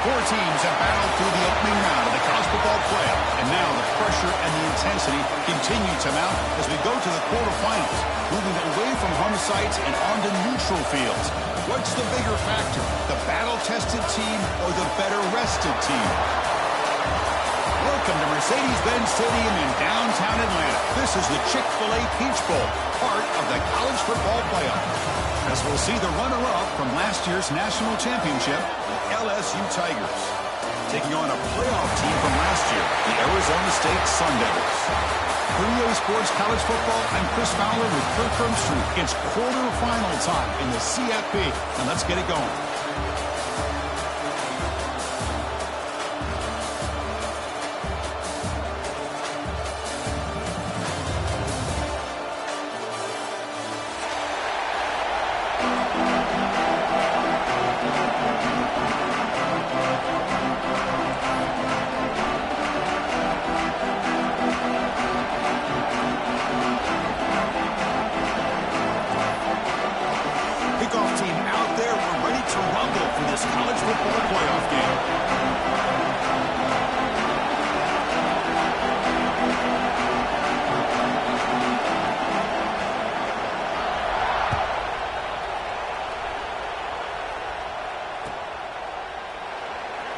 Four teams have battled through the opening round of the college football playoff, and now the pressure and the intensity continue to mount as we go to the quarterfinals, moving away from home sites and onto neutral fields. What's the bigger factor, the battle-tested team or the better-rested team? Welcome to Mercedes-Benz Stadium in downtown Atlanta. This is the Chick-fil-A Peach Bowl, part of the college football playoff. As we'll see the runner-up from last year's national championship, the LSU Tigers, taking on a playoff team from last year, the Arizona State Sun Devils. For EA Sports College Football, I'm Chris Fowler with Kirk Herbstreit. It's quarterfinal time in the CFP, and let's get it going.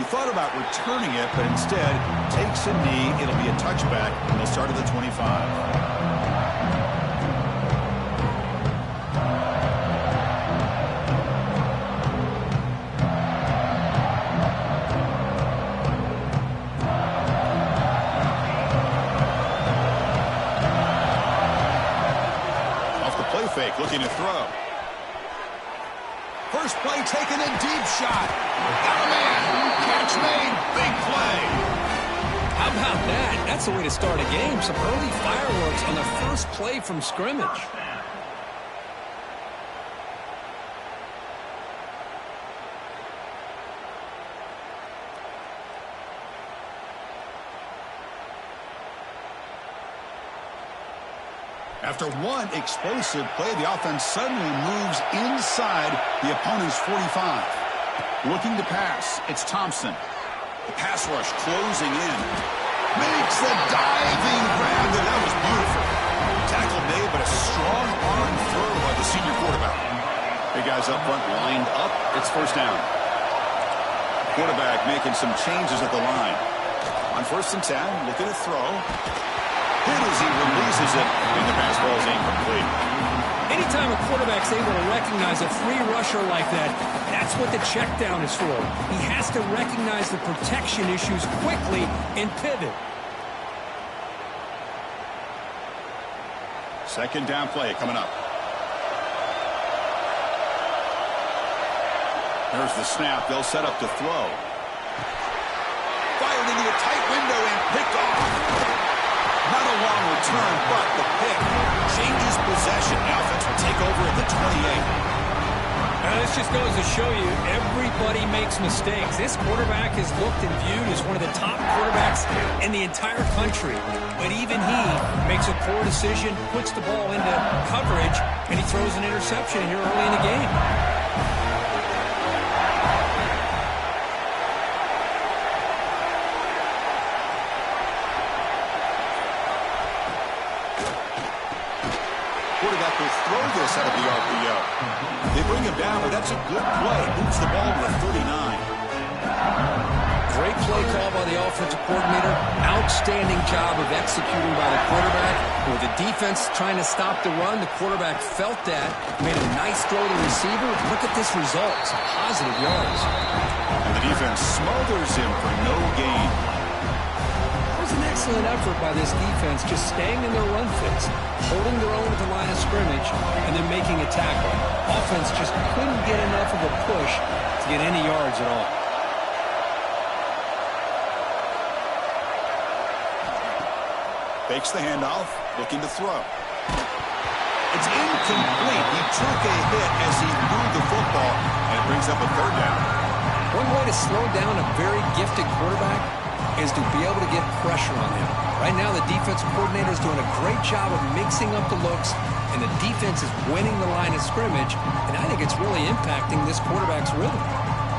Thought about returning it, but instead takes a knee. It'll be a touchback, and they'll start at the 25. Off the play fake, looking to throw. First play taken, a deep shot. Got a man. Catch made. Big play. How about that? That's the way to start a game. Some early fireworks on the first play from scrimmage. After one explosive play, the offense suddenly moves inside the opponent's 45. Looking to pass, it's Thompson. The pass rush closing in. Makes a diving grab there. That was beautiful. Tackle made, but a strong arm throw by the senior quarterback. Big guys up front lined up. It's first down. Quarterback making some changes at the line. On 1st and 10, looking to throw. Hit as he releases it, and the pass ball is incomplete. Anytime a quarterback's able to recognize a free rusher like that, that's what the check down is for. He has to recognize the protection issues quickly and pivot. Second down play coming up. There's the snap. They'll set up to throw. Fired into a tight window and picked off. Not a long return, but the pick changes possession. The offense will take over at the 28. This just goes to show you, everybody makes mistakes. This quarterback is looked and viewed as one of the top quarterbacks in the entire country. But even he makes a poor decision, puts the ball into coverage, and he throws an interception here early in the game. Quarterback will throw this out of the RPO. They bring him down, but that's a good play. Moves the ball to the 39. Great play call by the offensive coordinator. Outstanding job of executing by the quarterback. With the defense trying to stop the run, the quarterback felt that. Made a nice throw to the receiver. Look at this result. Some positive yards. And the defense smothers him for no gain. It was an excellent effort by this defense, just staying in their run fits, holding their own at the line of scrimmage, and then making a tackle. Offense just couldn't get enough of a push to get any yards at all. Fakes the handoff, looking to throw. It's incomplete. He took a hit as he threw the football, and it brings up a third down. One way to slow down a very gifted quarterback is to be able to get pressure on him. Right now, the defensive coordinator is doing a great job of mixing up the looks, and the defense is winning the line of scrimmage, and I think it's really impacting this quarterback's rhythm.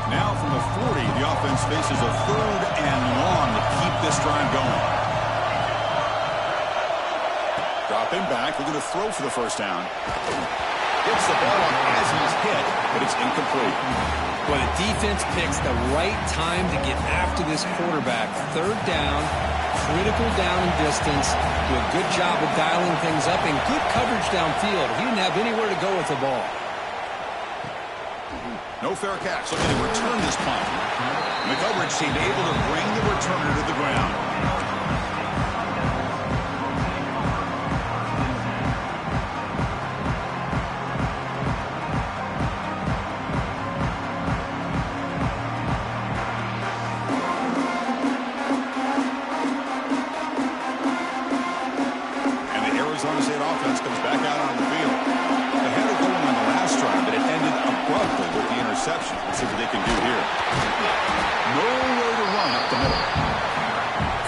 Now from the 40, the offense faces a 3rd and long to keep this drive going. Dropping back, looking to throw for the first down. Gets the ball up as he's hit, but it's incomplete. Well, the defense picks the right time to get after this quarterback. 3rd down, critical down and distance. Do a good job of dialing things up and good coverage downfield. He didn't have anywhere to go with the ball. No fair catch. Looking to return this punt. And the coverage team able to bring the returner to the ground. And the Arizona State offense comes back out on the field. They had it going on the last drive, but it ended abruptly with the interception. Let's see what they can do here. Nowhere to run up the middle.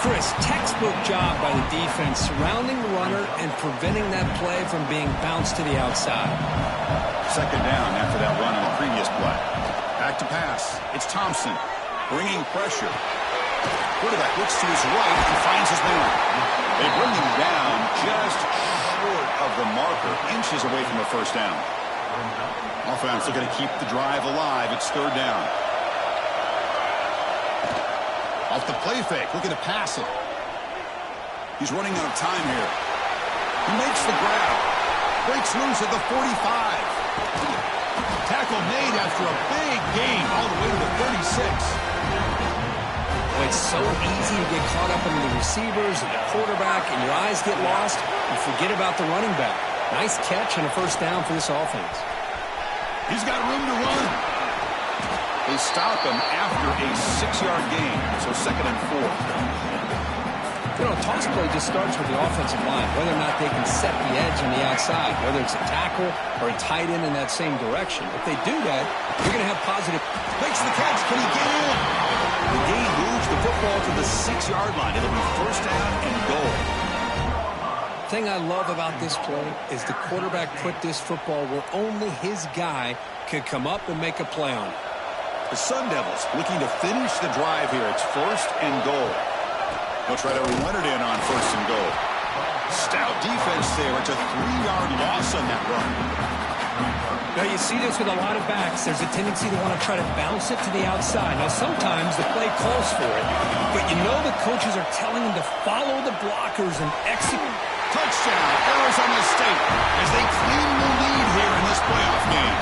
Chris, textbook job by the defense surrounding the runner and preventing that play from being bounced to the outside. 2nd down after that run on the previous play. Back to pass. It's Thompson bringing pressure. Quarterback looks to his right and finds his man. They bring him down just short of the marker, inches away from a first down. Offense looking to keep the drive alive. It's 3rd down. Off the play fake, looking to pass it. He's running out of time here. He makes the grab. Breaks loose at the 45. Tackle made after a big gain all the way to the 36. Well, it's so easy to get caught up in the receivers and the quarterback, and your eyes get lost. You forget about the running back. Nice catch and a first down for this offense. He's got room to run. They stop him after a 6-yard gain, so 2nd and 4. You know, toss play just starts with the offensive line, whether or not they can set the edge on the outside, whether it's a tackle or a tight end in that same direction. If they do that, you're going to have positive. Makes the catch. Can he get in? The gain moves the football to the 6-yard line. It'll be first down and goal. The thing I love about this play is the quarterback put this football where only his guy could come up and make a play on it. The Sun Devils looking to finish the drive here. It's 1st and goal. They'll try to run it in on 1st and goal. Stout defense there. It's a 3-yard loss on that run. Now, you see this with a lot of backs. There's a tendency to want to try to bounce it to the outside. Now, sometimes the play calls for it, but you know the coaches are telling them to follow the blockers and execute. Touchdown, Arizona State, as they claim the lead here in this playoff game.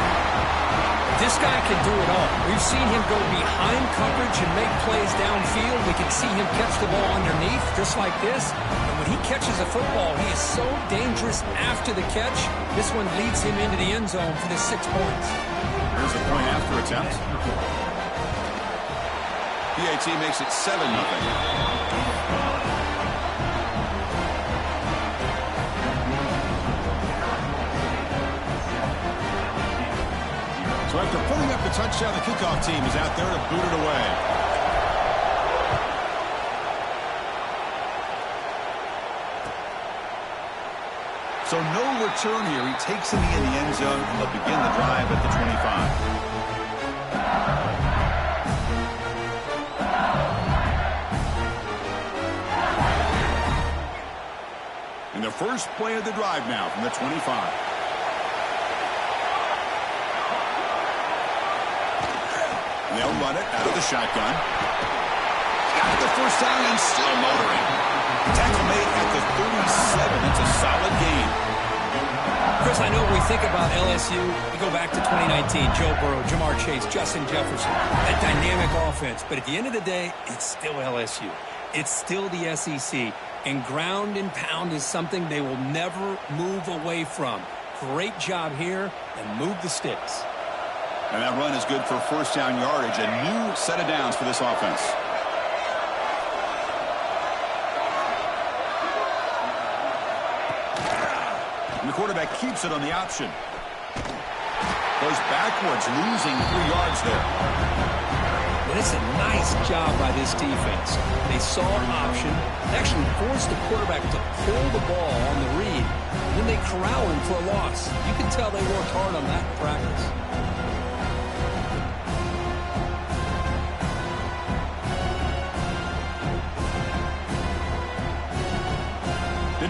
This guy can do it all. We've seen him go behind coverage and make plays downfield. We can see him catch the ball underneath, just like this. And when he catches a football, he is so dangerous after the catch. This one leads him into the end zone for the 6 points. Here's the point after attempt. PAT makes it 7-0. So after putting up the touchdown, the kickoff team is out there to boot it away. So no return here. He takes him in the end zone. They'll begin the drive at the 25. And the first play of the drive now from the 25. They'll run it out of the shotgun. Got the first down and still motoring. Tackle made at the 37. It's a solid game. Chris, I know we think about LSU. We go back to 2019. Joe Burrow, Jamar Chase, Justin Jefferson. That dynamic offense. But at the end of the day, it's still LSU. It's still the SEC. And ground and pound is something they will never move away from. Great job here, and move the sticks. And that run is good for first down yardage. A new set of downs for this offense. And the quarterback keeps it on the option. Goes backwards, losing 3 yards there. Well, it's a nice job by this defense. They saw an option, actually forced the quarterback to pull the ball on the read, and then they corral him for a loss. You can tell they worked hard on that in practice.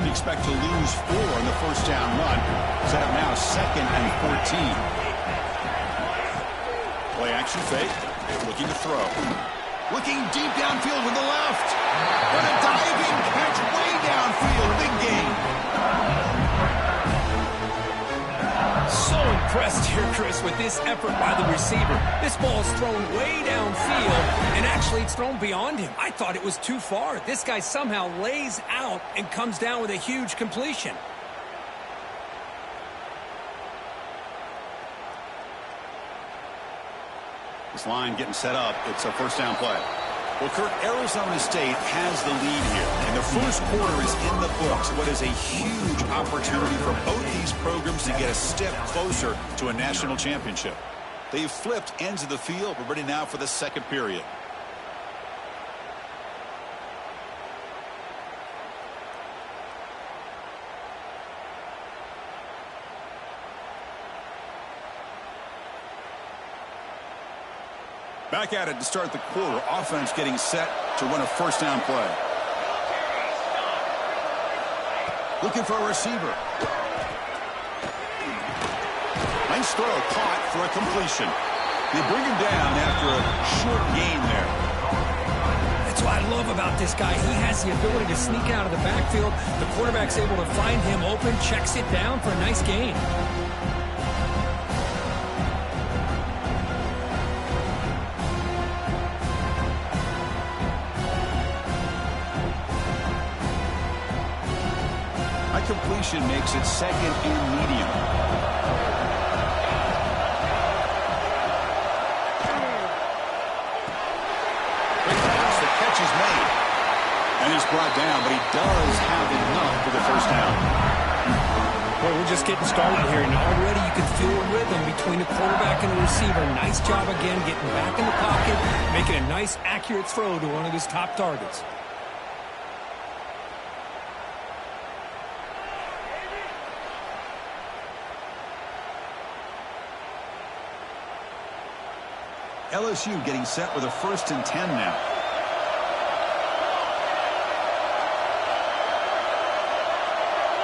expect to lose 4 on the first down run. Set up now 2nd and 14. Play action fake. Looking to throw. Looking deep downfield to the left. And a diving catch way downfield. Big gain. So impressed here, Chris, with this effort by the receiver. This ball is thrown way downfield, and actually it's thrown beyond him. I thought it was too far. This guy somehow lays out and comes down with a huge completion. This line getting set up. It's a first down play. Well, Kurt, Arizona State has the lead here, and the first quarter is in the books. What is a huge opportunity for both these programs to get a step closer to a national championship. They've flipped ends of the field. We're ready now for the second period. Back at it to start the quarter. Offense getting set to run a first down play. Looking for a receiver. Nice throw, caught for a completion. They bring him down after a short gain there. That's what I love about this guy. He has the ability to sneak out of the backfield. The quarterback's able to find him open, checks it down for a nice gain. Completion makes it 2nd and medium. Great pass. The catch is made. And he's brought down, but he does have enough for the first down. Well, we're just getting started here, and already you can feel a rhythm between the quarterback and the receiver. Nice job again getting back in the pocket, making a nice, accurate throw to one of his top targets. LSU getting set with a 1st and 10 now.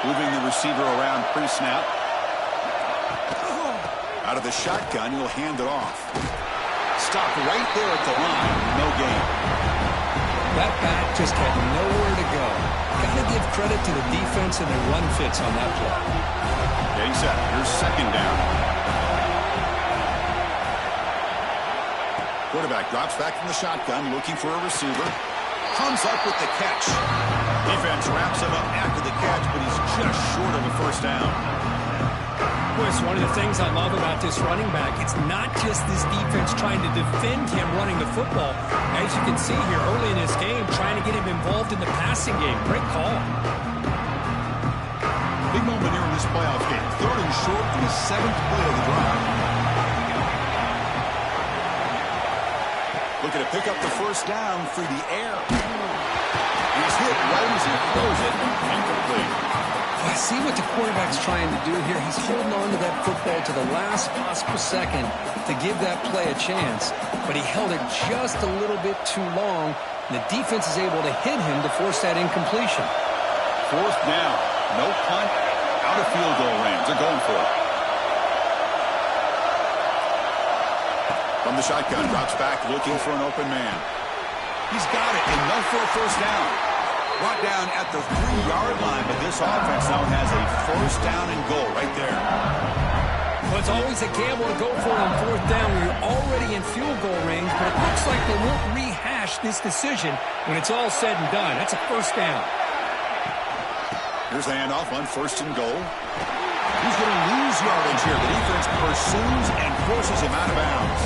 Moving the receiver around pre-snap. Out of the shotgun, he'll hand it off. Stopped right there at the line. No gain. That back just had nowhere to go. Got to give credit to the defense and their run fits on that play. Getting set. Here's 2nd down. Quarterback drops back from the shotgun, looking for a receiver. Comes up with the catch. Defense wraps him up after the catch, but he's just short of a first down. Boy, it's one of the things I love about this running back. It's not just this defense trying to defend him running the football. As you can see here early in this game, trying to get him involved in the passing game. Great call. Big moment here in this playoff game. 3rd and short in the 7th play of the drive. Looking to pick up the first down through the air. He's hit right as he throws it. Incomplete. I see what the quarterback's trying to do here. He's holding on to that football to the last possible second to give that play a chance. But he held it just a little bit too long. And the defense is able to hit him to force that incompletion. 4th down. No punt. Out of field goal range. They're going for it. From the shotgun, drops back, looking for an open man. He's got it, enough for a first down. Brought down at the 3-yard line, but this offense now has a first down and goal right there. Well, it's always a gamble to go for it on 4th down when you're already in field goal range, but it looks like they won't rehash this decision when it's all said and done. That's a first down. Here's the handoff on 1st and goal. He's going to lose yardage here. The defense pursues and forces him out of bounds.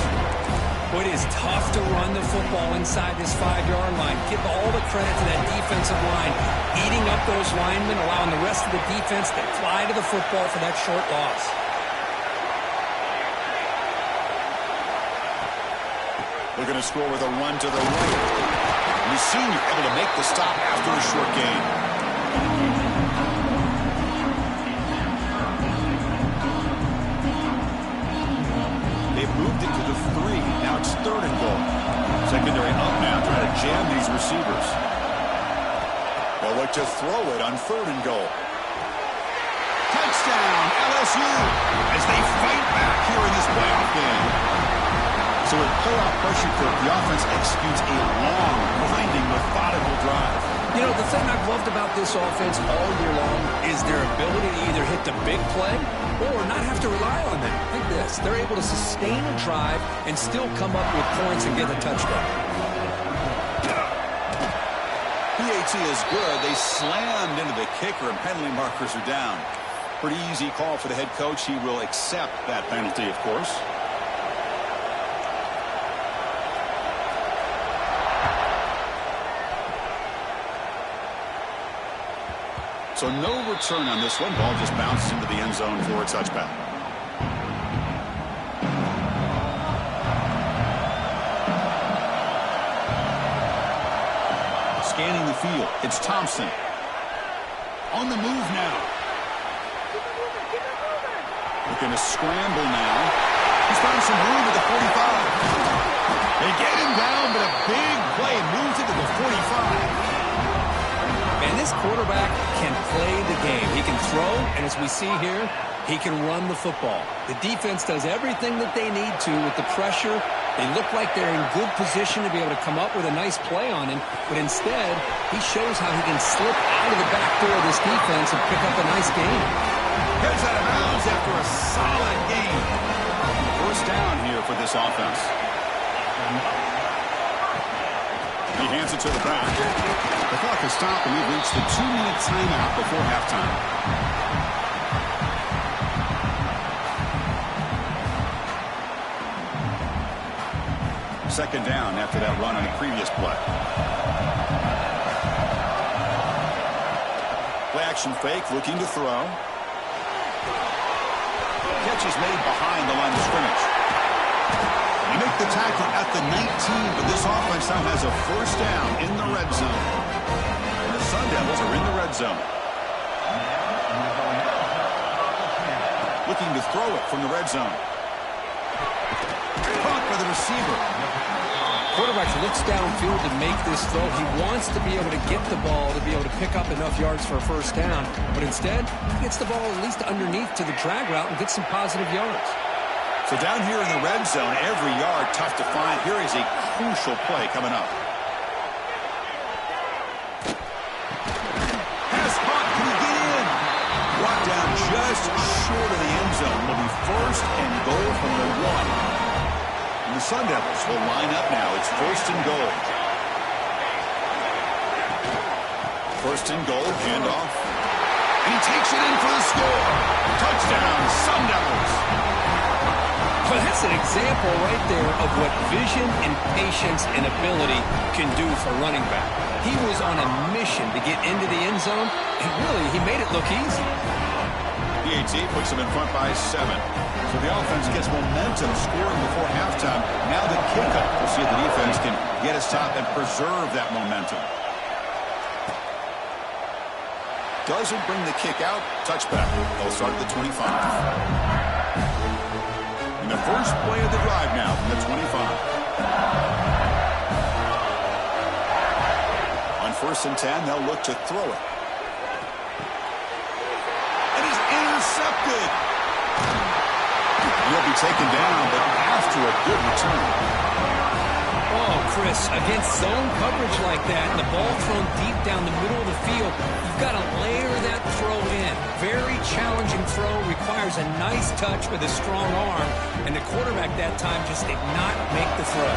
Well, it is tough to run the football inside this 5-yard line. Give all the credit to that defensive line, eating up those linemen, allowing the rest of the defense to fly to the football for that short loss. Looking to score with a run to the right. And the senior able to make the stop after a short gain. They've moved it to the 3. Now it's 3rd and goal. Secondary up now, trying to jam these receivers. They'll look to throw it on 3rd and goal. Touchdown, LSU, as they fight back here in this playoff game. So with playoff pressure, the offense executes a long, grinding, methodical drive. You know, the thing I've loved about this offense all year long is their ability to either hit the big play or not have to rely on that. Like this. They're able to sustain a drive and still come up with points and get a touchdown. PAT is good. They slammed into the kicker, and penalty markers are down. Pretty easy call for the head coach. He will accept that penalty, of course. So no return on this one. Ball just bounces into the end zone for a touchback. Scanning the field. It's Thompson. On the move now. Looking to scramble now. He's found some room at the 45. They get him down, but a big play moves it to the 45. And this quarterback can play the game. He can throw, and as we see here, he can run the football. The defense does everything that they need to with the pressure. They look like they're in good position to be able to come up with a nice play on him, but instead, he shows how he can slip out of the back door of this defense and pick up a nice gain. Here's out of bounds after a solid game. First down here for this offense. He hands it to the back. The clock has stopped, and we've reached the 2-minute timeout before halftime. Second down after that run on the previous play. Play action fake, looking to throw. Catch is made behind the line of scrimmage. They make the tackle at the 19, but this offense now has a first down in the red zone. And the Sun Devils are in the red zone. Looking to throw it from the red zone. Caught by the receiver. Quarterback looks downfield to make this throw. He wants to be able to get the ball to be able to pick up enough yards for a first down, but instead, he gets the ball at least underneath to the drag route and gets some positive yards. So down here in the red zone, every yard tough to find. Here is a crucial play coming up. Pass caught. Can he get in? Brought down just short of the end zone. Will be first and goal from the 1. And the Sun Devils will line up now. It's first and goal. First and goal, handoff. And he takes it in for the score. Touchdown, Sun Devils. Well, that's an example right there of what vision and patience and ability can do for running back. He was on a mission to get into the end zone, and really, he made it look easy. PAT puts him in front by 7. So the offense gets momentum scoring before halftime. Now the kickoff. We'll see if the defense can get a stop and preserve that momentum. Doesn't bring the kick out. Touchback. They'll start at the 25. The first play of the drive now from the 25. On first and 10, they'll look to throw it. And he's intercepted. He'll be taken down, but after a good return. Oh, Chris, against zone coverage like that and the ball thrown deep down the middle of the field, you've got to layer that throw in. Very challenging throw, requires a nice touch with a strong arm, and the quarterback that time just did not make the throw.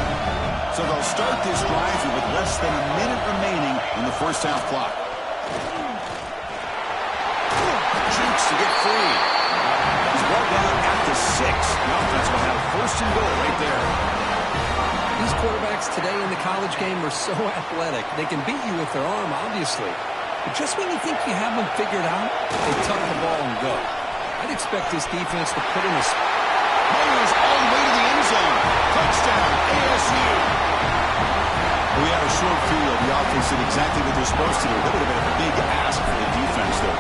So they'll start this drive with less than a minute remaining in the first half clock. Shoots to get free. He's brought down at the 6. The offense will have first and goal right there. These quarterbacks today in the college game are so athletic. They can beat you with their arm, obviously. But just when you think you have them figured out, they tuck the ball and go. I'd expect this defense to put in a... Myers all the way to the end zone. Touchdown, ASU. We had a short field. The offense did exactly what they're supposed to do. That would have been a big ask for the defense, though.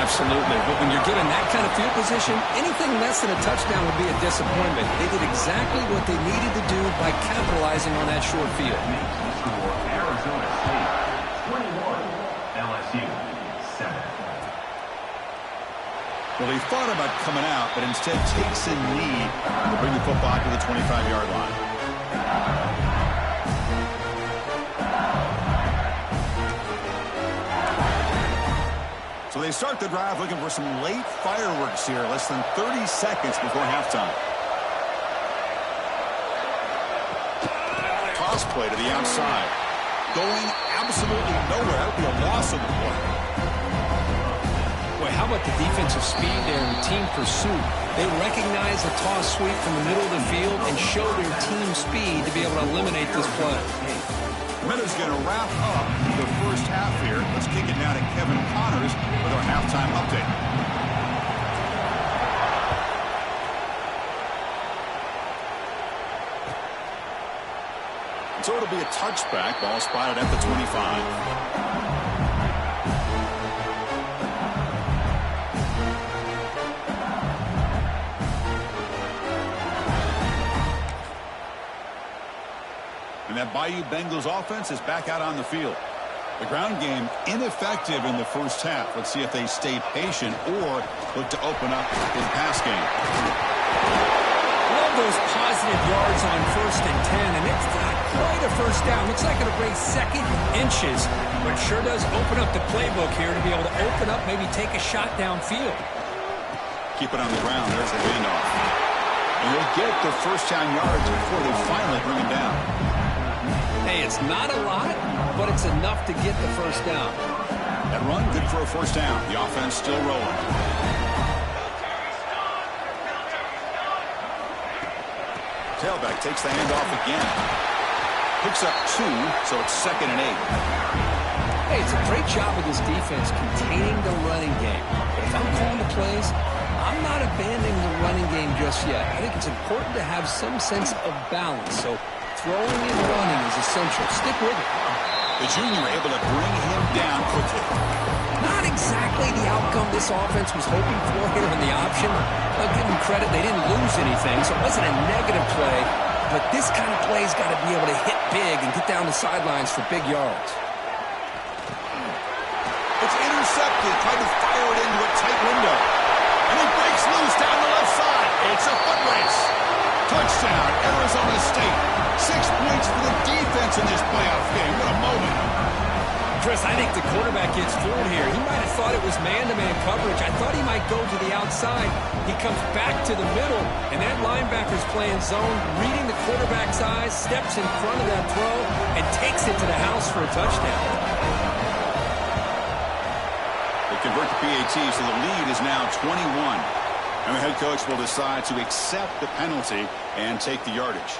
Absolutely. But when you're given that kind of field position, anything less than a touchdown would be a disappointment. They did exactly what they needed to do by capitalizing on that short field. Arizona State, 21, LSU. Well, he thought about coming out, but instead takes a knee to bring the football to the 25-yard line. So they start the drive looking for some late fireworks here, less than 30 seconds before halftime. Toss play to the outside. Going absolutely nowhere. That would be a loss of the play. Boy, how about the defensive speed there and team pursuit? They recognize a toss sweep from the middle of the field and show their team speed to be able to eliminate this play. Minute's going to wrap up the first half here. Let's kick it now to Kevin Connors with our halftime update. So it'll be a touchback. Ball spotted at the 25. And that Bayou Bengals offense is back out on the field. The ground game ineffective in the first half. Let's see if they stay patient or look to open up in the pass game. Love those positive yards on 1st and 10, and it's not quite a first down. Looks like it'll bring second inches, but sure does open up the playbook here to be able to open up, maybe take a shot downfield. Keep it on the ground. There's the handoff. And they'll get the first down yards before they finally bring him down. Hey, it's not a lot, but it's enough to get the first down. That run, good for a first down. The offense still rolling. Tailback takes the handoff again. Picks up 2, so it's 2nd and 8. Hey, it's a great job of this defense containing the running game. But if I'm calling the plays, I'm not abandoning the running game just yet. I think it's important to have some sense of balance. So throwing and running is essential. Stick with it. The junior able to bring him down quickly. Not exactly the outcome this offense was hoping for here in the option. I'll give them credit. They didn't lose anything, so it wasn't a negative play. But this kind of play's got to be able to hit big and get down the sidelines for big yards. It's intercepted. Tried to fire it into a tight window. And he breaks loose down the left side. It's a foot race. Touchdown, Arizona State. 6 points for the defense in this playoff game. What a moment. Chris, I think the quarterback gets fooled here. He might have thought it was man-to-man coverage. I thought he might go to the outside. He comes back to the middle, and that linebacker's playing zone, reading the quarterback's eyes, steps in front of that throw, and takes it to the house for a touchdown. They convert the PAT, so the lead is now 21. And the head coach will decide to accept the penalty and take the yardage.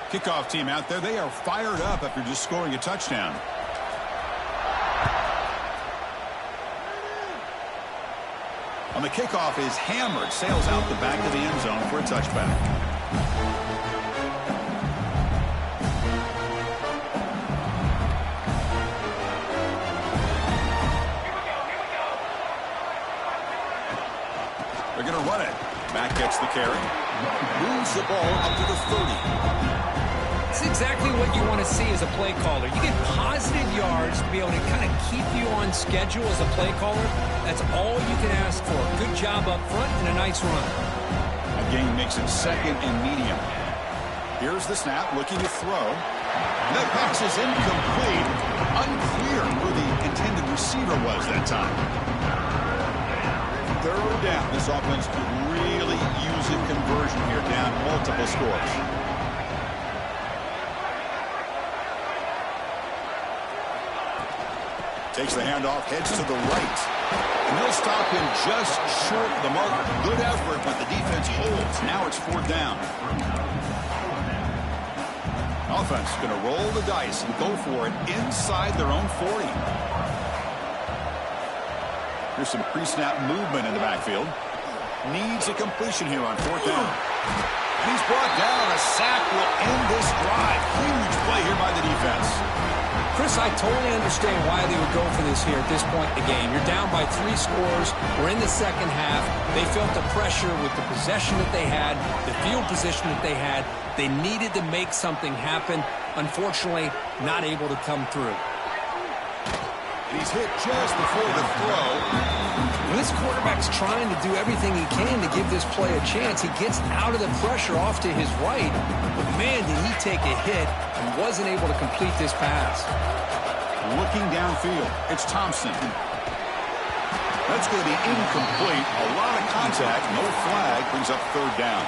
Kickoff team out there. They are fired up after just scoring a touchdown. On the kickoff is hammered. Sails out the back of the end zone for a touchback. They're going to run it. Mack gets the carry. Moves the ball up to the 30. It's exactly what you want to see as a play caller. You get positive yards to be able to kind of keep you on schedule as a play caller. That's all you can ask for. Good job up front and a nice run. That gain makes it 2nd and medium. Here's the snap, looking to throw. And that pass is incomplete. Unclear who the intended receiver was that time. 3rd down. This offense could really use a conversion here, down multiple scores. Takes the handoff, heads to the right. And they'll stop him just short of the marker. Good effort, but the defense holds. Now it's 4th down. Offense going to roll the dice and go for it inside their own 40. Here's some pre-snap movement in the backfield. Needs a completion here on 4th down. And he's brought down. A sack will end this drive. Huge play here by the defense. Chris, I totally understand why they would go for this here at this point in the game. You're down by 3 scores. We're in the second half. They felt the pressure with the possession that they had, the field position that they had. They needed to make something happen. Unfortunately, not able to come through. He's hit just before the throw. When this quarterback's trying to do everything he can to give this play a chance, he gets out of the pressure off to his right. But, man, did he take a hit and wasn't able to complete this pass. Looking downfield, it's Thompson. That's going to be incomplete. A lot of contact, no flag, brings up third down.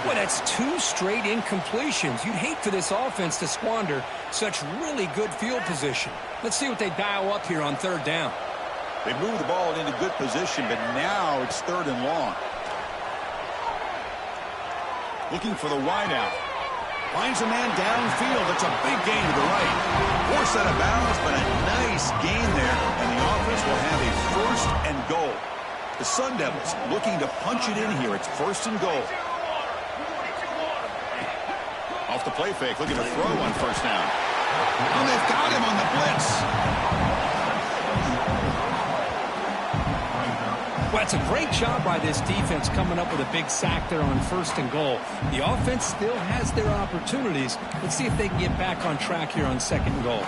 Boy, that's 2 straight incompletions. You'd hate for this offense to squander such really good field position. Let's see what they dial up here on third down. They move the ball into good position, but now it's third and long. Looking for the wideout. Finds a man downfield. It's a big gain to the right. Forced out of bounds, but a nice gain there, and the offense will have a first and goal. The Sun Devils looking to punch it in here. It's first and goal. Off the play fake, looking to throw on first down. Oh, they've got him on the blitz. Well, it's a great job by this defense coming up with a big sack there on first and goal. The offense still has their opportunities. Let's see if they can get back on track here on second and goal.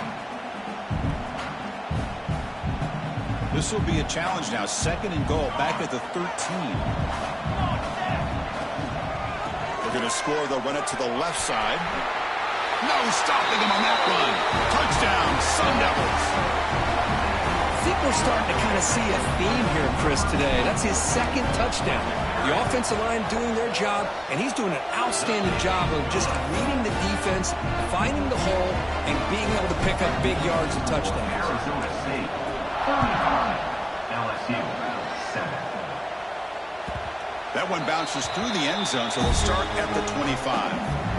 This will be a challenge now. Second and goal, back at the 13. They're going to score. They'll run it to the left side. No stopping him on that run. Touchdown, Sun Devils. I think we're starting to kind of see a theme here, Chris, today. That's his second touchdown. The offensive line doing their job, and he's doing an outstanding job of just reading the defense, finding the hole, and being able to pick up big yards and touchdowns. Arizona State, 35. LSU, 7. That one bounces through the end zone, so they'll start at the 25.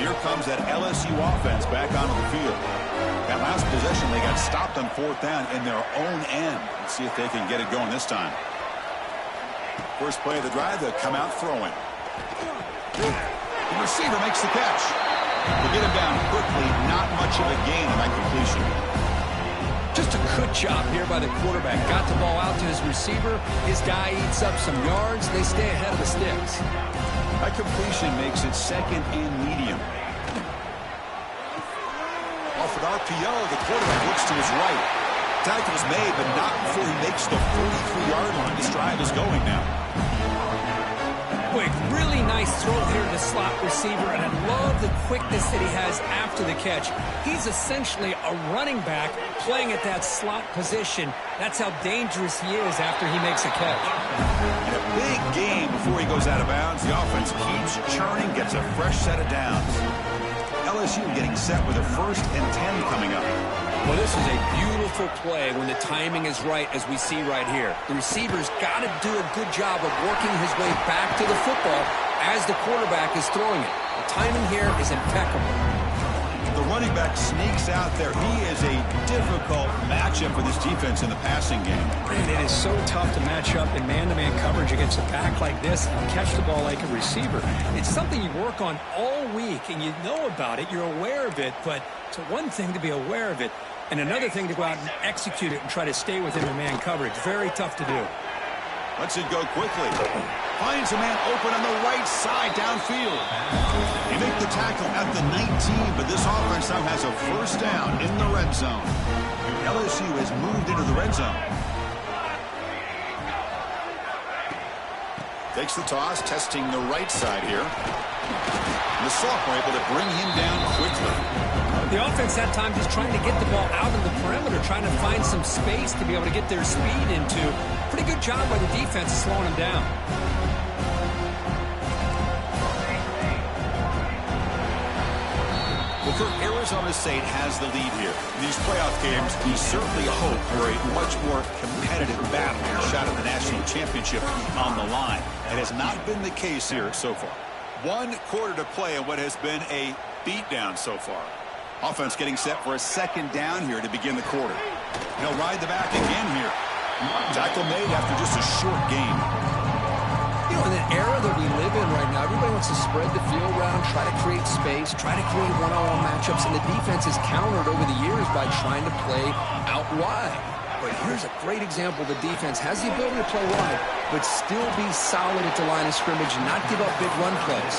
Here comes that LSU offense back onto the field. That last possession, they got stopped on fourth down in their own end. Let's see if they can get it going this time. First play of the drive, they'll come out throwing. The receiver makes the catch. They get him down quickly, not much of a gain on that completion. Just a good job here by the quarterback. Got the ball out to his receiver. His guy eats up some yards. They stay ahead of the sticks. That completion makes it second and medium. Off an RPO, the quarterback looks to his right. Tackle's made, but not before he makes the 43-yard line. This drive is going now. Quick, really nice throw here to the slot receiver, and I love the quickness that he has after the catch. He's essentially a running back playing at that slot position. That's how dangerous he is after he makes a catch. And a big game before he goes out of bounds. The offense keeps churning, gets a fresh set of downs. LSU getting set with a 1st and 10 coming up. Well, this is a beautiful play when the timing is right, as we see right here. The receiver's got to do a good job of working his way back to the football as the quarterback is throwing it. The timing here is impeccable. The running back sneaks out there. He is a difficult matchup for this defense in the passing game. And it is so tough to match up in man-to-man coverage against a back like this and catch the ball like a receiver. It's something you work on all week, and you know about it. You're aware of it, but it's one thing to be aware of it, and another thing to go out and execute it and try to stay within the man coverage. Very tough to do. Lets it go quickly. Finds a man open on the right side downfield. They make the tackle at the 19, but this offense now has a first down in the red zone. LSU has moved into the red zone. Takes the toss, testing the right side here. And the sophomore able to bring him down quickly. The offense that time just trying to get the ball out of the perimeter, trying to find some space to be able to get their speed into. Pretty good job by the defense slowing him down. Well, Kirk, Arizona State has the lead here. In these playoff games, we certainly hope for a much more competitive battle, a shot at the national championship on the line. It has not been the case here so far. 1 quarter to play in what has been a beatdown so far. Offense getting set for a second down here to begin the quarter. He'll ride the back again here. Tackle made after just a short game. You know, in the era that we live in right now, everybody wants to spread the field around, try to create space, try to create one-on-one matchups, and the defense is countered over the years by trying to play out wide. But here's a great example. The defense has the ability to play wide, but still be solid at the line of scrimmage and not give up big run plays.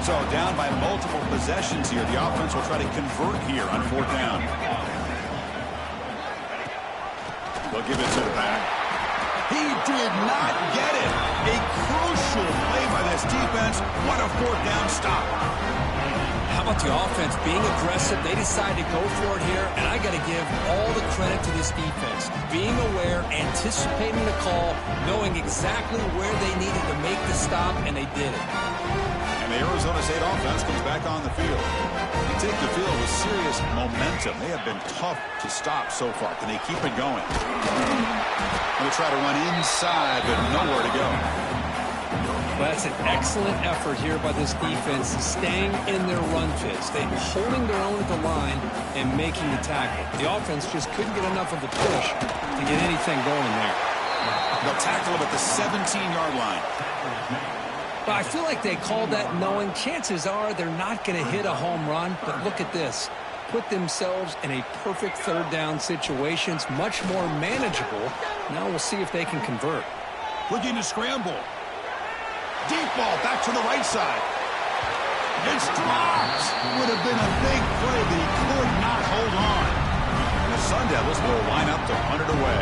So down by multiple possessions here. The offense will try to convert here on 4th down. They'll give it to the back. He did not get it. A crucial play by this defense. What a 4th down stop. How about the offense being aggressive? They decided to go for it here, and I got to give all the credit to this defense. Being aware, anticipating the call, knowing exactly where they needed to make the stop, and they did it. And the Arizona State offense comes back on the field. They take the field with serious momentum. They have been tough to stop so far. Can they keep it going? They'll try to run inside, but nowhere to go. Well, that's an excellent effort here by this defense, staying in their run fits. They're holding their own at the line and making the tackle. The offense just couldn't get enough of the push to get anything going there. They'll tackle him at the 17-yard line. But I feel like they called that knowing chances are they're not going to hit a home run. But look at this. Put themselves in a perfect 3rd down situation. It's much more manageable. Now we'll see if they can convert. Looking to scramble. Deep ball back to the right side. It's dropped. Would have been a big play, but he could not hold on. And the Sun Devils will line up to hunt it away.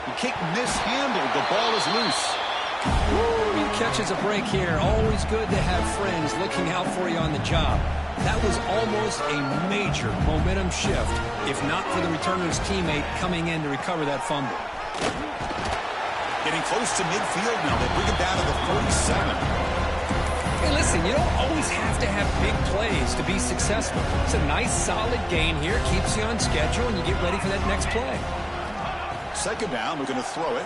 The kick mishandled. The ball is loose. Woo, he catches a break here. Always good to have friends looking out for you on the job. That was almost a major momentum shift, if not for the returner's teammate coming in to recover that fumble. Getting close to midfield now. They bring it down to the 47. Hey, listen, you don't always have to have big plays to be successful. It's a nice, solid gain here. Keeps you on schedule, and you get ready for that next play. 2nd down. We're going to throw it.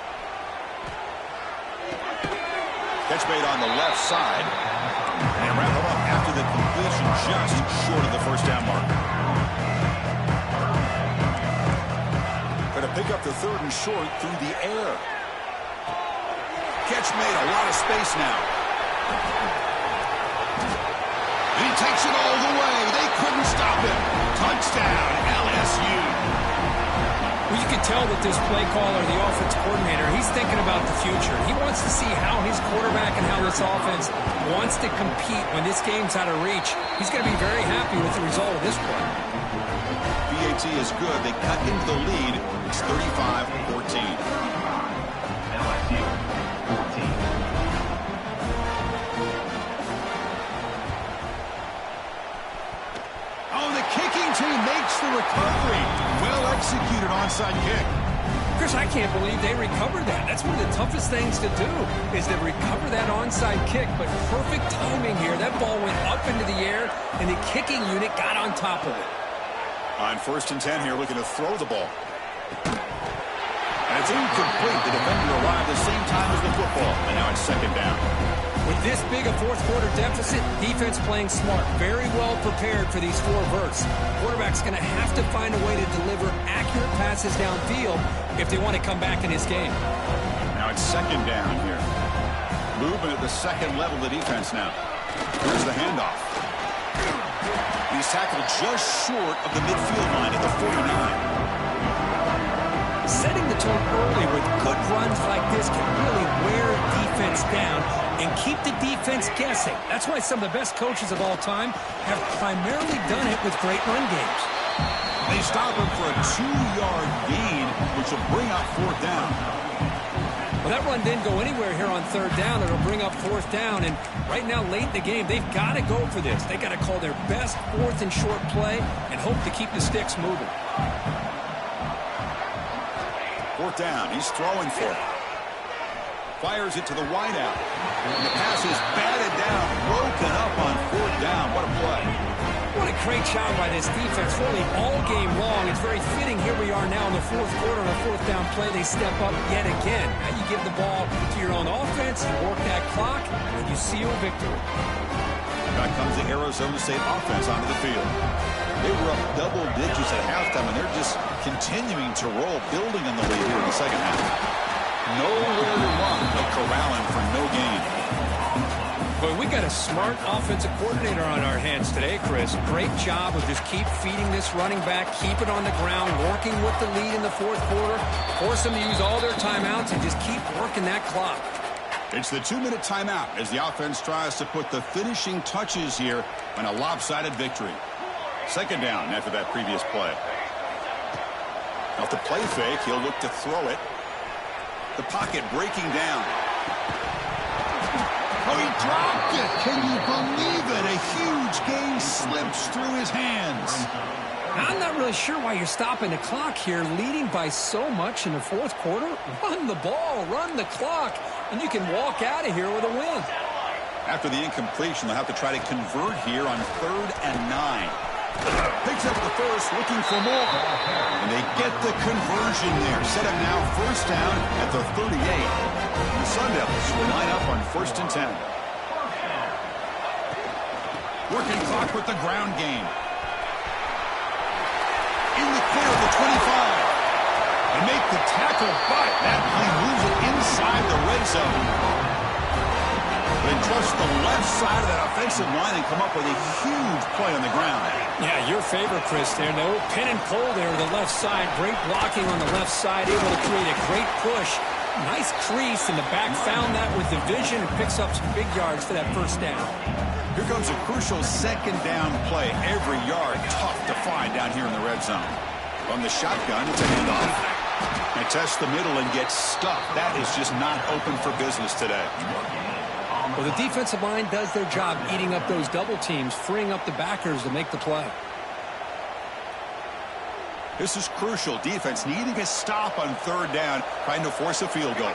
Catch made on the left side. And wrap him up after the completion just short of the 1st down mark. Going to pick up the 3rd and short through the air. Catch made, a lot of space now. And he takes it all the way. They couldn't stop him. Touchdown, LSU. Well, you can tell with this play caller, the offense coordinator, he's thinking about the future. He wants to see how his quarterback and how this offense wants to compete when this game's out of reach. He's going to be very happy with the result of this play. BAT is good. They cut into the lead. It's 35-14. LSU 14. Oh, the kicking team makes the recovery. Well executed onside kick. Chris, I can't believe they recovered that. That's one of the toughest things to do, is to recover that onside kick. But perfect timing here. That ball went up into the air, and the kicking unit got on top of it. On 1st and 10 here, looking to throw the ball. And it's incomplete. The defender arrived the same time as the football. And now it's 2nd down. With this big a 4th quarter deficit, defense playing smart, very well prepared for these 4 verts. Quarterback's going to have to find a way to deliver accurate passes downfield if they want to come back in this game. Now it's 2nd down here. Movement at the 2nd level of the defense now. Here's the handoff. He's tackled just short of the midfield line at the 49. Setting the tone early with good runs like this can really wear a defense down and keep the defense guessing. That's why some of the best coaches of all time have primarily done it with great run games. They stop him for a 2-yard gain, which will bring up 4th down. Well, that run didn't go anywhere here on 3rd down. It'll bring up 4th down, and right now, late in the game, they've got to go for this. They've got to call their best 4th and short play and hope to keep the sticks moving. 4th down. He's throwing for it. Fires it to the wideout. And the pass is batted down, broken up on 4th down. What a play. What a great job by this defense, really all game long. It's very fitting. Here we are now in the 4th quarter on a 4th down play. They step up yet again. Now you give the ball to your own offense, you work that clock, and you seal victory. Back comes the Arizona State offense onto the field. They were up double digits at halftime, and they're just continuing to roll, building on the lead here in the 2nd half. Nowhere to run. They'll corral him for no gain. Boy, we got a smart offensive coordinator on our hands today, Chris. Great job of just keep feeding this running back, keep it on the ground, working with the lead in the fourth quarter, force them to use all their timeouts, and just keep working that clock. It's the 2-minute timeout as the offense tries to put the finishing touches here on a lopsided victory. Second down after that previous play. Off the play fake, he'll look to throw it. The pocket breaking down. Oh, he dropped it. Can you believe it? A huge gain slips through his hands. I'm not really sure why you're stopping the clock here, leading by so much in the fourth quarter. Run the ball, run the clock, and you can walk out of here with a win. After the incompletion, they'll have to try to convert here on 3rd and 9. Picks up the first, looking for more. And they get the conversion there. Set up now first down at the 38. The Sun Devils will line up on 1st and 10. Working clock with the ground game. In the clear of the 25. And make the tackle, but that play moves it inside the red zone. They trust the left side of that offensive line and come up with a huge play on the ground. Yeah, your favorite, Chris, there. No pin and pull there to the left side. Great blocking on the left side, able to create a great push. Nice crease, and the back found that with the vision and picks up some big yards for that first down. Here comes a crucial second down play. Every yard tough to find down here in the red zone. From the shotgun, it's a handoff. They test the middle and get stuck. That is just not open for business today. Well, the defensive line does their job eating up those double teams, freeing up the backers to make the play. This is crucial. Defense needing a stop on 3rd down, trying to force a field goal.